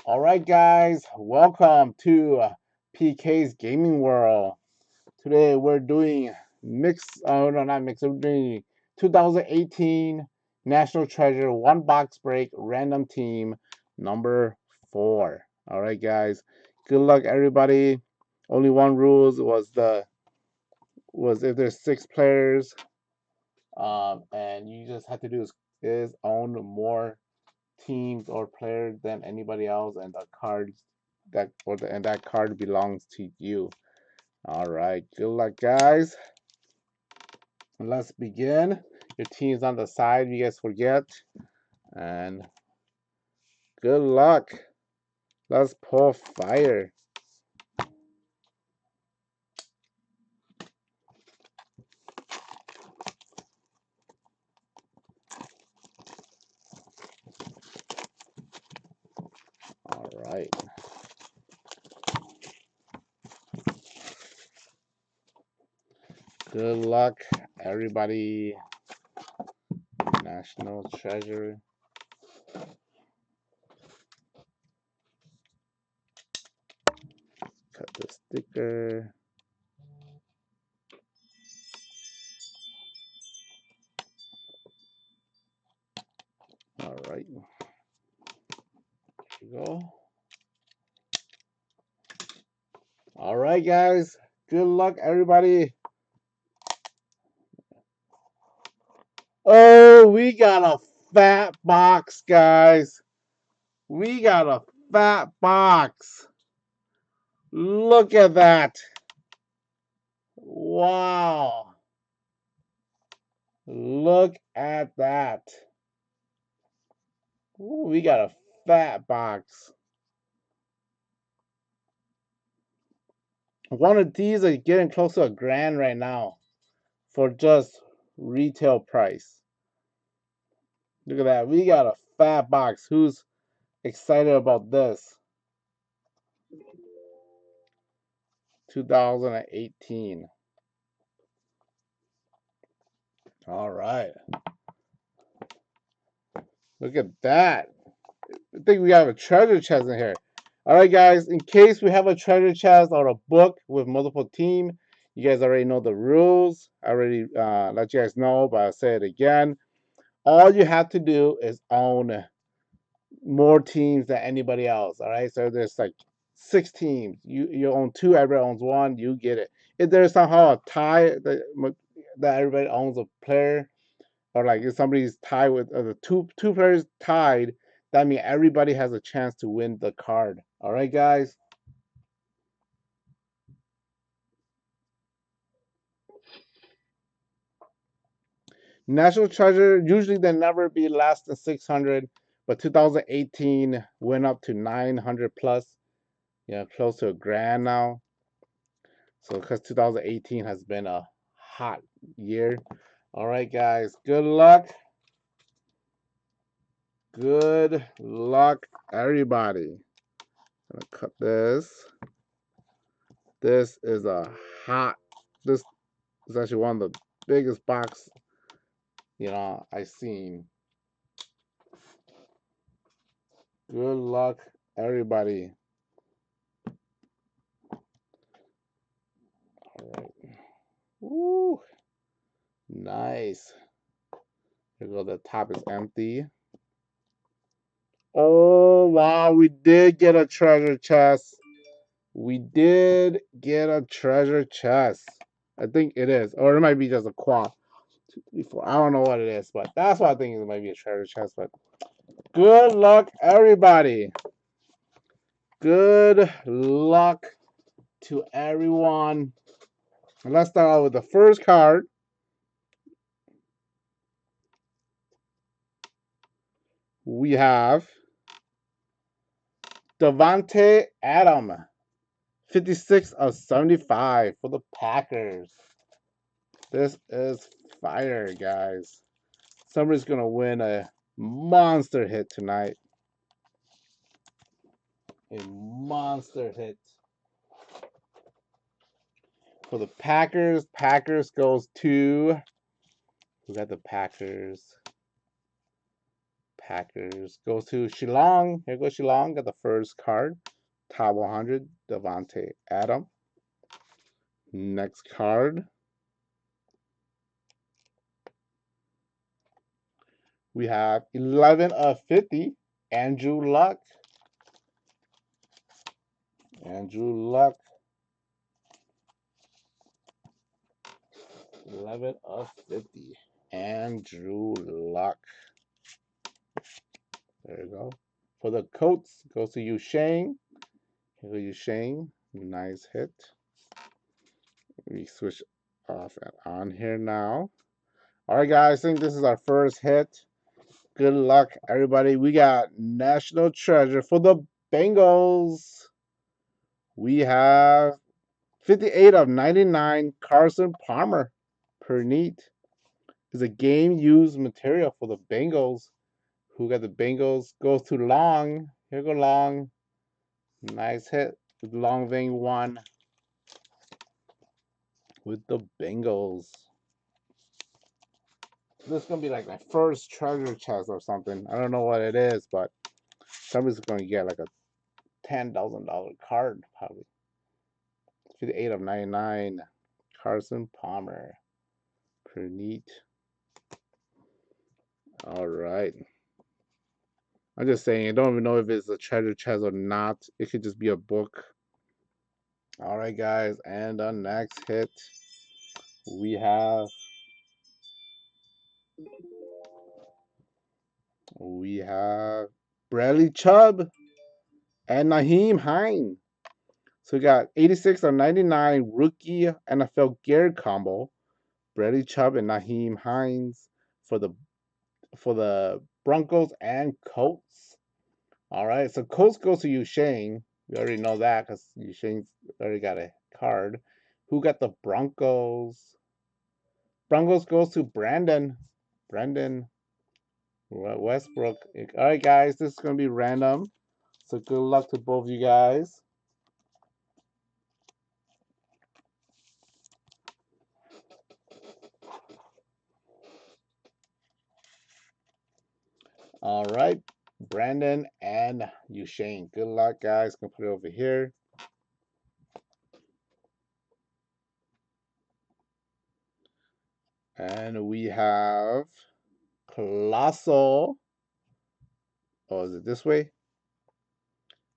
All right, guys, welcome to PK's Gaming World. Today we're doing no, not mix. We're doing 2018 National Treasure one box break random team number 4. All right, guys, good luck, everybody. Only one rules was if there's 6 players, and you just have to do is own more teams or players than anybody else, and the cards and that card belongs to you. All right, good luck, guys. Let's begin. Your team's on the side. You guys forget, and good luck. Let's pull fire. All right. Good luck, everybody. National Treasure. Cut the sticker. All right. Here we go. All right, guys. Good luck, everybody. Oh, we got a fat box, guys. We got a fat box. Look at that. Wow. Look at that. Ooh, we got a fat box. One of these are getting close to $1,000 right now for just retail price. Look at that. We got a fat box. Who's excited about this? 2018. All right. Look at that. I think we have a treasure chest in here. All right, guys. In case we have a treasure chest or a book with multiple team, you guys already know the rules. I already let you guys know, but I'll say it again. All you have to do is own more teams than anybody else. All right. So there's like 6 teams. You own 2. Everybody owns 1. You get it. If there's somehow a tie that everybody owns a player, or like if somebody's tied with the two players tied, that means everybody has a chance to win the card. All right, guys. National Treasure usually they never be less than 600, but 2018 went up to 900 plus. Yeah, close to $1,000 now. So because 2018 has been a hot year. All right, guys. Good luck. Good luck, everybody. Gonna cut this. This is a hot. This is actually one of the biggest box I've seen. Good luck, everybody. All right. Woo. Nice. Here we go. The top is empty. Oh wow, we did get a treasure chest. We did get a treasure chest. I think it is, or it might be just a quad. 2, 3, 4. I don't know what it is, but that's what I think it might be a treasure chest. But good luck, everybody. Good luck to everyone. And let's start out with the first card. We have Davante Adams, 56 of 75 for the Packers. This is fire, guys. Somebody's going to win a monster hit tonight. A monster hit. For the Packers, Packers goes to... Who got the Packers? Packers goes to Shillong. Here goes Shillong. Got the first card. Top 100, Devontae Adams. Next card. We have 11 of 50, Andrew Luck. Andrew Luck. 11 of 50, Andrew Luck. There you go. For the Colts, goes to Yusheng. Here goes Yusheng. Nice hit. We switch off and on here now. All right, guys. I think this is our first hit. Good luck, everybody. We got National Treasure for the Bengals. We have 58 of 99, Carson Palmer. Per neat. Is a game used material for the Bengals. Who got the Bengals? Goes to Long. Here go Long. Nice hit. Long Ving won with the Bengals. This is going to be like my first treasure chest or something. I don't know what it is, but somebody's going to get like a $10,000 card, probably. 58 of 99. Carson Palmer. Pretty neat. All right. I'm just saying, I don't even know if it's a treasure chest or not. It could just be a book. All right, guys. And the next hit, we have Bradley Chubb and Nyheim Hines. So we got 86 of 99 rookie NFL gear combo. Bradley Chubb and Nyheim Hines for the Broncos and Colts. All right, so Colts goes to Yusheng. We already know that because Yusheng's already got a card. Who got the Broncos? Broncos goes to Brandon Westbrook. All right, guys, this is going to be random. So good luck to both of you guys. All right, Brandon and Yusheng. Good luck, guys. Gonna put it over here. And we have Colossal. Oh, is it this way?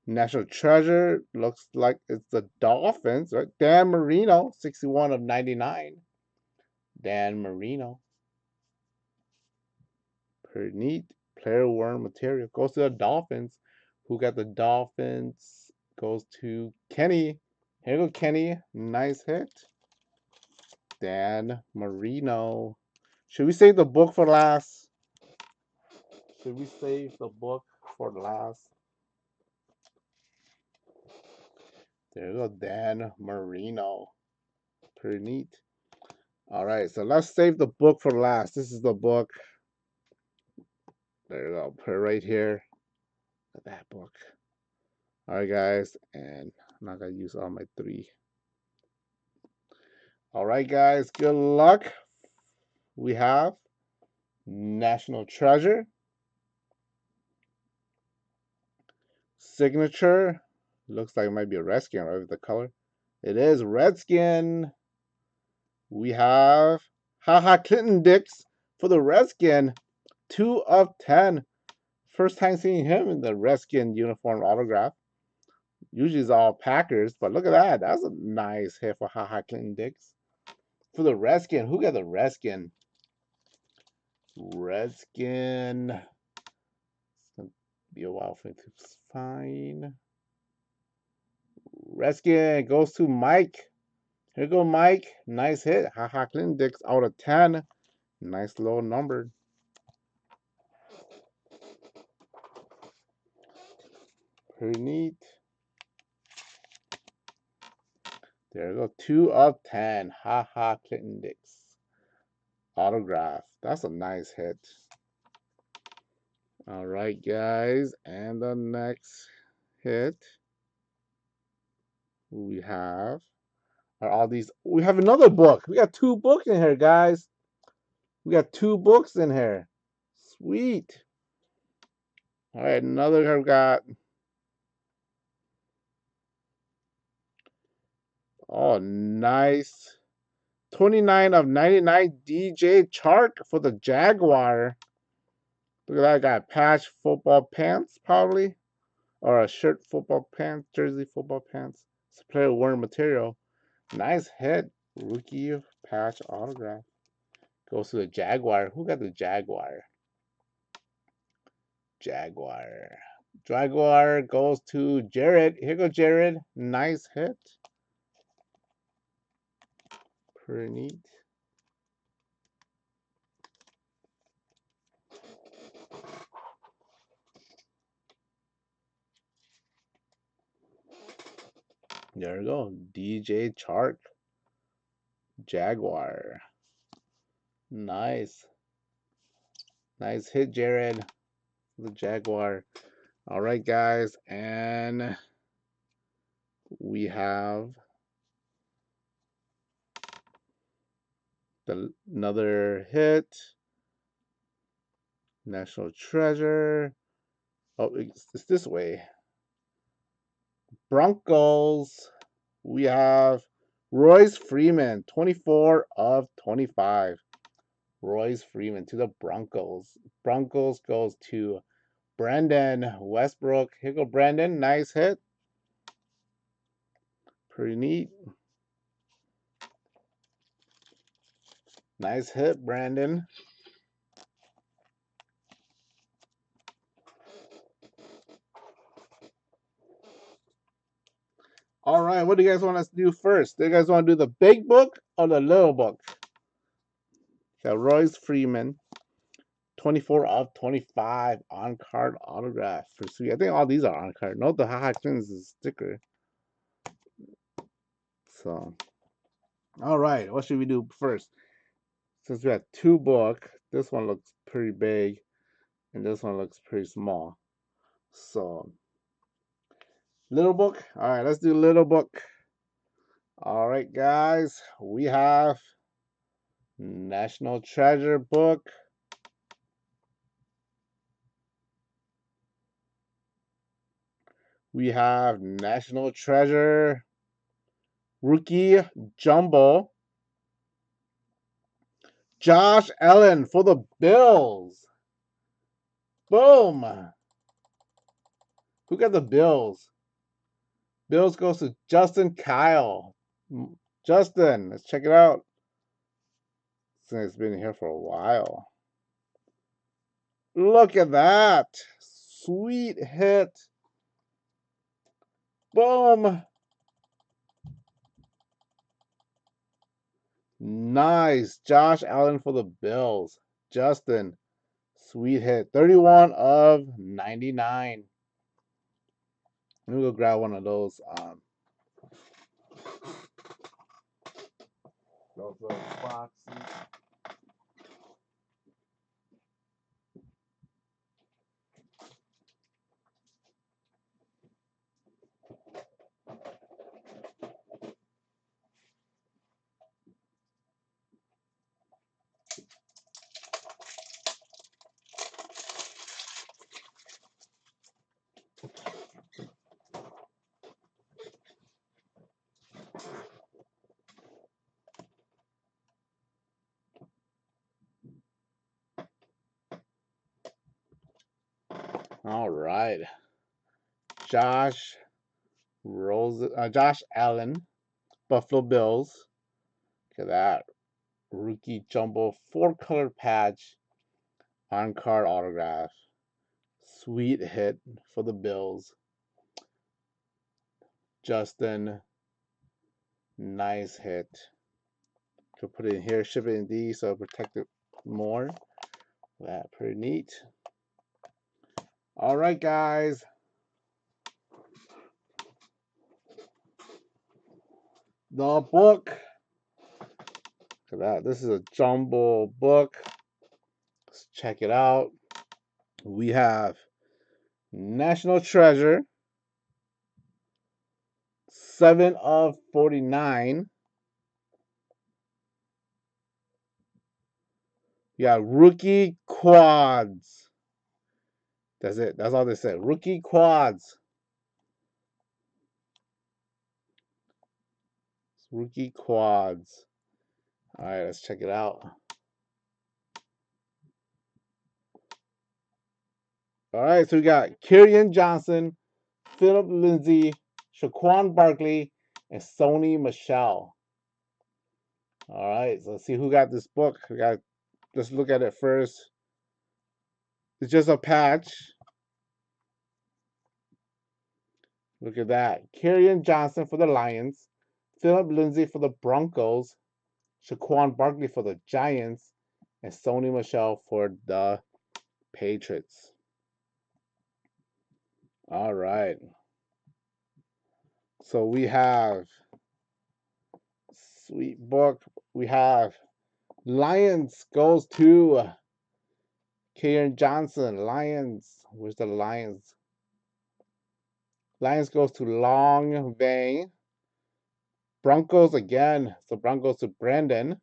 National Treasure. Looks like it's the Dolphins, right? Dan Marino, 61 of 99. Dan Marino. Pretty neat. Player worn material. Goes to the Dolphins. Who got the Dolphins? Goes to Kenny. Here you go, Kenny. Nice hit. Dan Marino. Should we save the book for last? Should we save the book for last? There you go, Dan Marino. Pretty neat. All right, so let's save the book for last. This is the book. There you go. Put it right here. That book. All right, guys, and I'm not gonna use all my 3. All right, guys, good luck. We have National Treasure, Signature. Looks like it might be a Redskin, right, with the color. It is Redskin. We have Clinton Dix for the Redskin. 2 of 10. First time seeing him in the Redskin uniform autograph. Usually it's all Packers, but look at that. That's a nice hit for Clinton Dix. For the Redskin, who got the Redskin? Redskin. It's going to be a while for it to find. Redskin goes to Mike. Here you go, Mike. Nice hit. Clinton Dix out of 10. Nice low number. Pretty neat. There you go. 2 of 10. Clinton Dix. Autograph. That's a nice hit. All right, guys. And the next hit we have are all these. We have another book. We got 2 books in here, guys. We got 2 books in here. Sweet. All right, another card we got. Oh, nice. 29 of 99 DJ Chark for the Jaguar. Look at that guy. Patch football pants, probably. Or a shirt football pants, jersey football pants. It's a player worn material. Nice hit. Rookie patch autograph. Goes to the Jaguar. Who got the Jaguar? Jaguar. Jaguar goes to Jared. Here goes Jared. Nice hit. Pretty neat. There we go. DJ Chark. Jaguar. Nice. Nice hit, Jared. The Jaguar. All right, guys. And we have another hit. National Treasure. Oh, it's this way. Broncos. We have Royce Freeman, 24 of 25. Royce Freeman to the Broncos. Broncos goes to Brandon Westbrook. Here go Brandon. Nice hit. Pretty neat. Nice hit, Brandon. All right, what do you guys want us to do first? Do you guys want to do the big book or the little book? So Royce Freeman, 24 of 25 on card autograph for sweet. I think all these are on card. No, the HaHa Twins is a sticker. So, all right, what should we do first? Since we have two book, this one looks pretty big, and this one looks pretty small. So, little book. All right, let's do little book. All right, guys, we have National Treasure book. We have National Treasure Rookie Jumbo. Josh Allen for the Bills. Boom. Who got the Bills? Bills goes to Justin Kyle. Justin, let's check it out. It's been here for a while. Look at that. Sweet hit. Boom. Nice. Josh Allen for the Bills. Justin. Sweet hit. 31 of 99. Let me go grab one of those. Those little boxes. All right. Josh Allen, Buffalo Bills. Look at that. Rookie Jumbo 4-color patch on card autograph. Sweet hit for the Bills. Justin, nice hit. Could put it in here, ship it in these so protect it more. That pretty neat. All right, guys. The book. Look at that. This is a jumbo book. Let's check it out. We have National Treasure, 7 of 49. You got Rookie Quads. That's it. That's all they said. Rookie quads. Rookie quads. All right, let's check it out. All right, so we got Kerryon Johnson, Philip Lindsay, Saquon Barkley, and Sony Michel. All right, so let's see who got this book. Let's look at it first. It's just a patch. Look at that. Kerryon Johnson for the Lions, Philip Lindsay for the Broncos, Saquon Barkley for the Giants, and Sony Michel for the Patriots. All right. So we have sweet book. We have Lions goes to Kerryon Johnson. Lions. Where's the Lions? Lions goes to Long Vang. Broncos again. So Broncos to Brandon.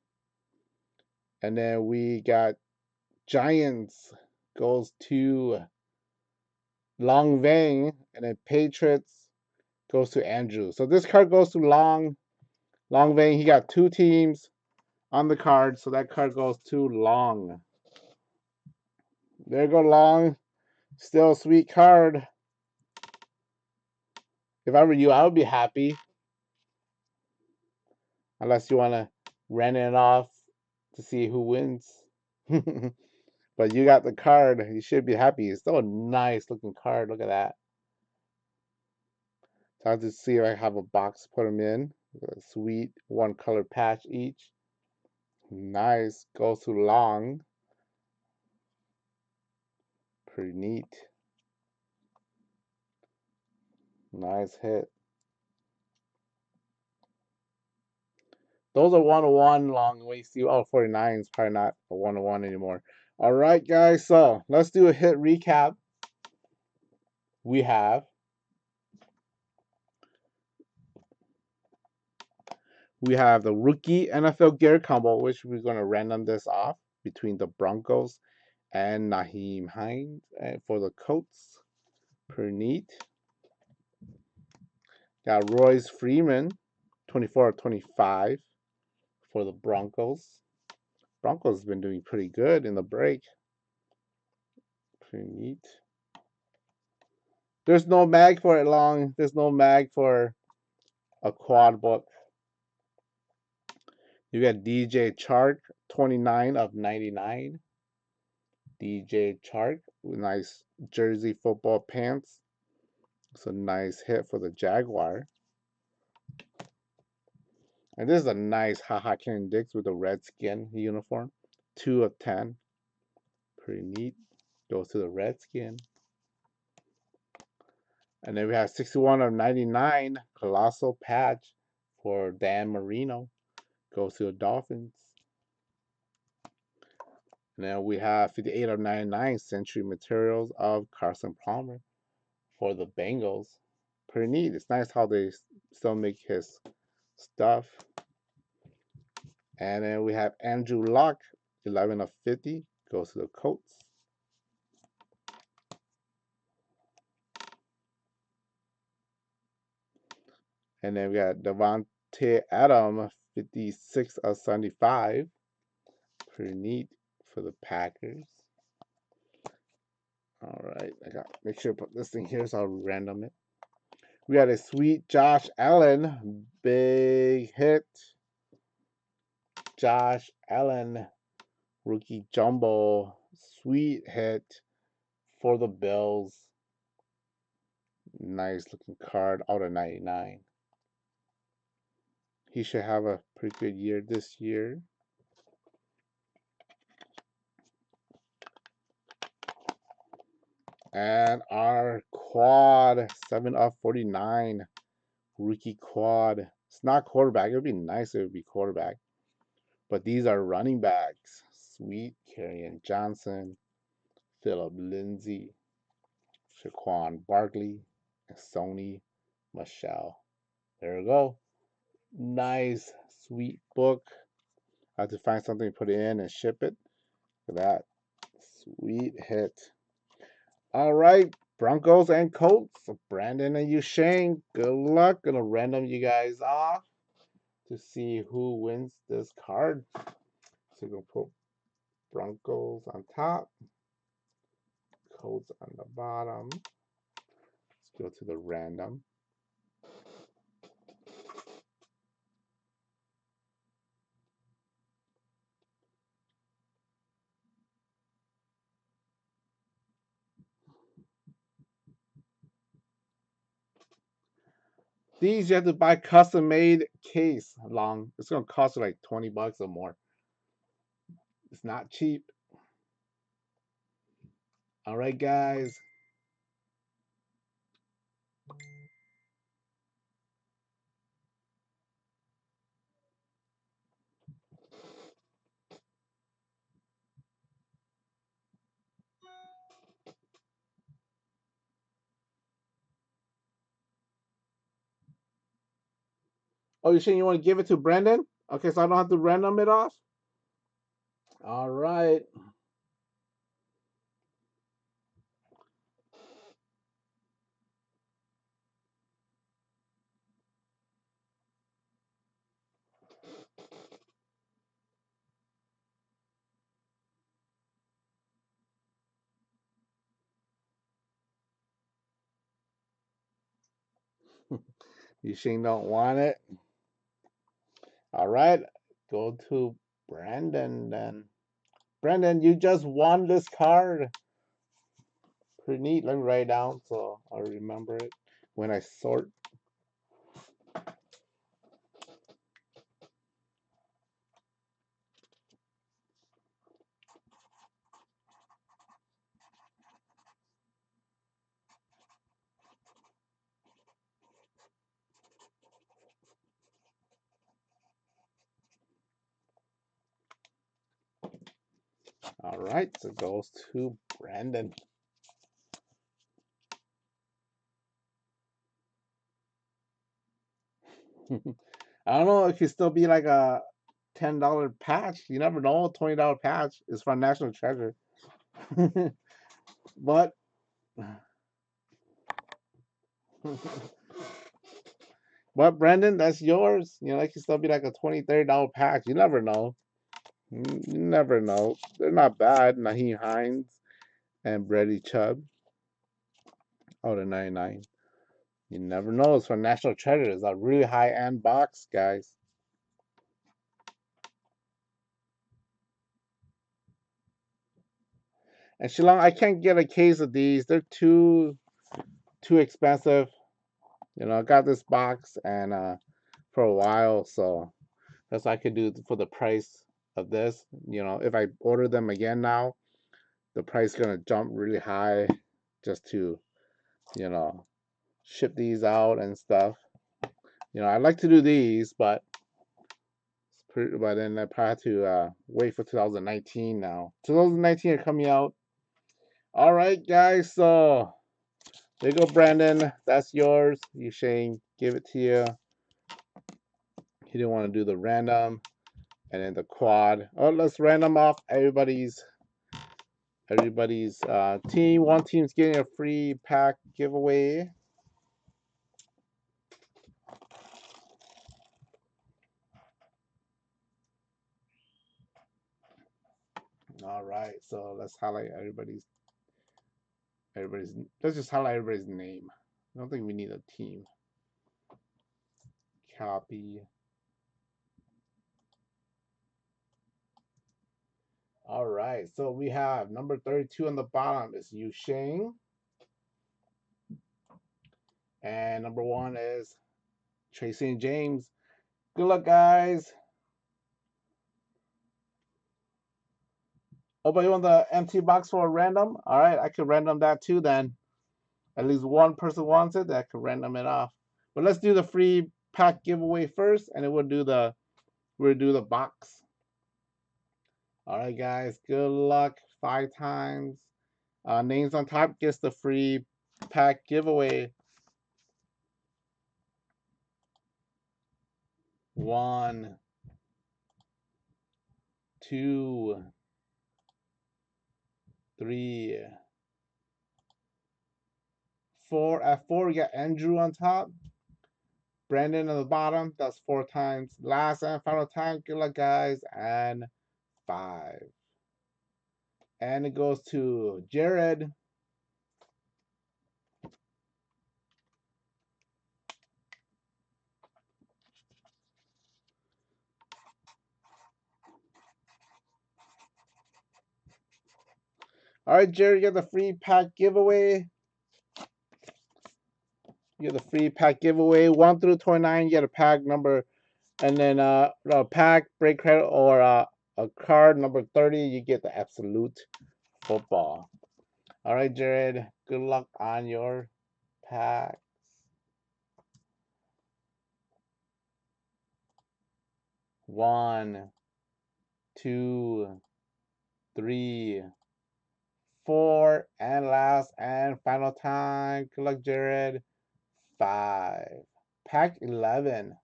And then we got Giants goes to Long Vang. And then Patriots goes to Andrew. So this card goes to Long Vang. He got 2 teams on the card. So that card goes to Long. There you go, Long. Still a sweet card. If I were you, I would be happy. Unless you want to rent it off to see who wins. But you got the card. You should be happy. It's still a nice looking card. Look at that. So I'll just see if I have a box to put them in. A sweet 1 color patch each. Nice. Goes too long. Pretty neat. Nice hit. Those are 101 long waist. Oh, 49 is probably not a 101 anymore. All right, guys. So let's do a hit recap. We have the rookie NFL Gear combo, which we're going to random this off between the Broncos and Nyheim Hines for the Colts. Pretty neat. Got Royce Freeman, 24/25 for the Broncos. Broncos have been doing pretty good in the break. Pretty neat. There's no mag for it long. There's no mag for a quad book. You got DJ Chark, 29/99. DJ Chark with nice jersey football pants. It's a nice hit for the Jaguar. And this is a nice haha Ken Dix with a Redskin uniform. 2/10. Pretty neat. Goes to the Redskin. And then we have 61/99 Colossal Patch for Dan Marino. Goes to the Dolphins. And then we have 58/99 Century Materials of Carson Palmer for the Bengals. Pretty neat. It's nice how they still make his stuff. And then we have Andrew Luck, 11/50, goes to the Colts. And then we got Devontae Adams, 56/75. Pretty neat for the Packers. All right, make sure to put this thing here so I'll random it. We got a sweet Josh Allen, big hit. Josh Allen, rookie jumbo, sweet hit for the Bills. Nice looking card out of 99. He should have a pretty good year this year. And our quad, 7/49, rookie quad. It's not quarterback. It would be nice if it would be quarterback. But these are running backs. Sweet Kerryon Johnson, Philip Lindsay, Saquon Barkley, and Sony Michel. There we go. Nice, sweet book. I have to find something to put it in and ship it. Look at that. Sweet hit. All right, Broncos and Colts. Brandon and Yusheng, good luck. Gonna random you guys off to see who wins this card. So we're gonna put Broncos on top, Colts on the bottom. Let's go to the random. These you have to buy custom made case long. It's gonna cost you like 20 bucks or more. It's not cheap. All right, guys. Oh, you saying you want to give it to Brendan? Okay, so I don't have to random it off. All right. You Shane don't want it. All right. Go to Brandon then. Brandon, you just won this card. Pretty neat. Let me write it down so I'll remember it when I sort. All right. So it goes to Brandon. I don't know. It could still be like a $10 patch. You never know. $20 patch is from National Treasure. But but Brandon, that's yours. You know, it could still be like a $20, $30 patch. You never know. You never know. They're not bad. Naheem Hines and Brady Chubb. Oh, the 99. You never know. It's from National Treasure. It's a really high end box, guys. And Shillong, I can't get a case of these. They're too expensive. You know, I got this box and for a while, so that's what I could do for the price of this. You know, if I order them again now, the price is gonna jump really high just to, you know, ship these out and stuff. You know, I like to do these, but but then I probably have to wait for 2019 now. 2019 are coming out. All right, guys. So there you go, Brandon. That's yours. You Shane, give it to you. He didn't want to do the random and then the quad. Oh, let's random off everybody's team. One team's getting a free pack giveaway. All right, so let's highlight everybody's. Let's just highlight everybody's name. I don't think we need a team. Copy. All right, so we have number 32 on the bottom is Yu Sheng, and number 1 is Tracy and James. Good luck, guys. Oh, but you want the empty box for a random? All right, I could random that too then. At least one person wants it, that could random it off. But let's do the free pack giveaway first, and then we'll do the box. All right, guys. Good luck. 5 times. Names on top gets the free pack giveaway. 1, 2, 3, At 4, we got Andrew on top. Brandon on the bottom. That's 4 times. Last and final time. Good luck, guys. And 5. And it goes to Jared. All right, Jared, you got the free pack giveaway. You get the free pack giveaway 1 through 29. You get a pack number, and then a pack break credit or a card number 30. You get the absolute football. All right, Jared. Good luck on your packs. 1, 2, 3, 4, and last and final time. Good luck, Jared. 5. Pack 11.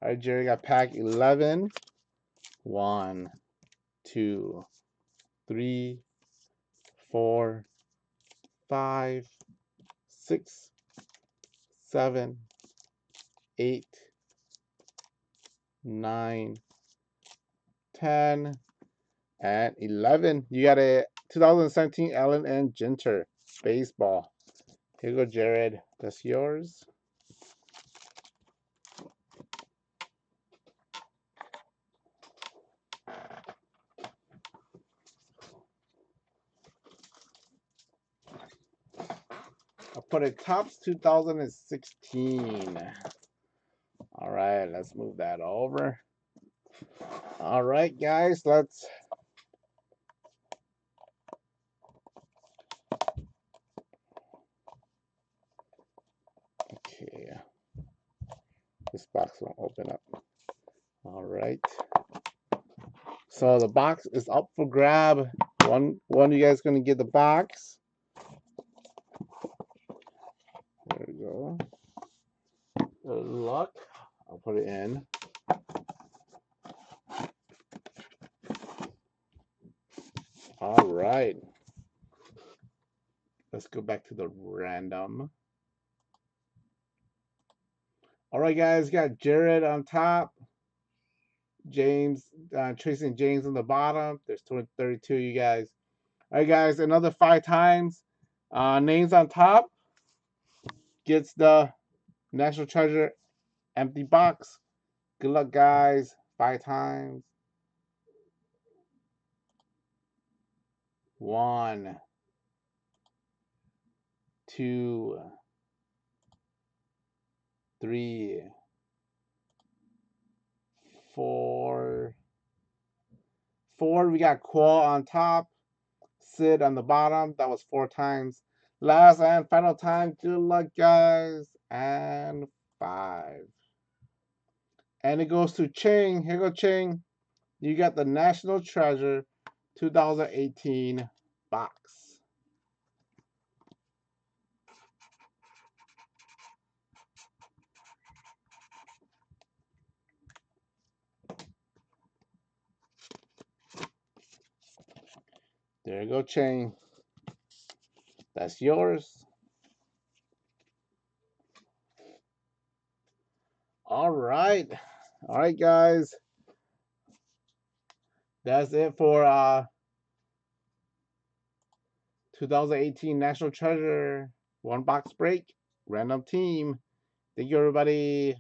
All right, Jared got pack 11. 1, 2, 3, 4, 5, 6, 7, 8, 9, 10, and 11. You got a 2017 Allen and Ginter baseball. Here you go, Jared. That's yours. I'll put it Topps 2016. All right, let's move that over. All right, guys, let's okay. This box won't open up. All right. So the box is up for grab. One of you guys gonna get the box. There we go. Good luck. I'll put it in. All right. Let's go back to the random. All right, guys. Got Jared on top. James, Tracy and James on the bottom. There's 32 you guys. All right, guys. Another 5 times. Names on top gets the National Treasure empty box. Good luck, guys. 5 times. 1, 2, 3, 4. 4, we got Qual on top. Sid on the bottom. That was 4 times. Last and final time. Good luck, guys. And 5. And it goes to Ching. Here go Ching. You got the National Treasure 2018 box. There you go, Ching. That's yours. All right. All right, guys. That's it for 2018 National Treasure 1 box break. Random team. Thank you, everybody.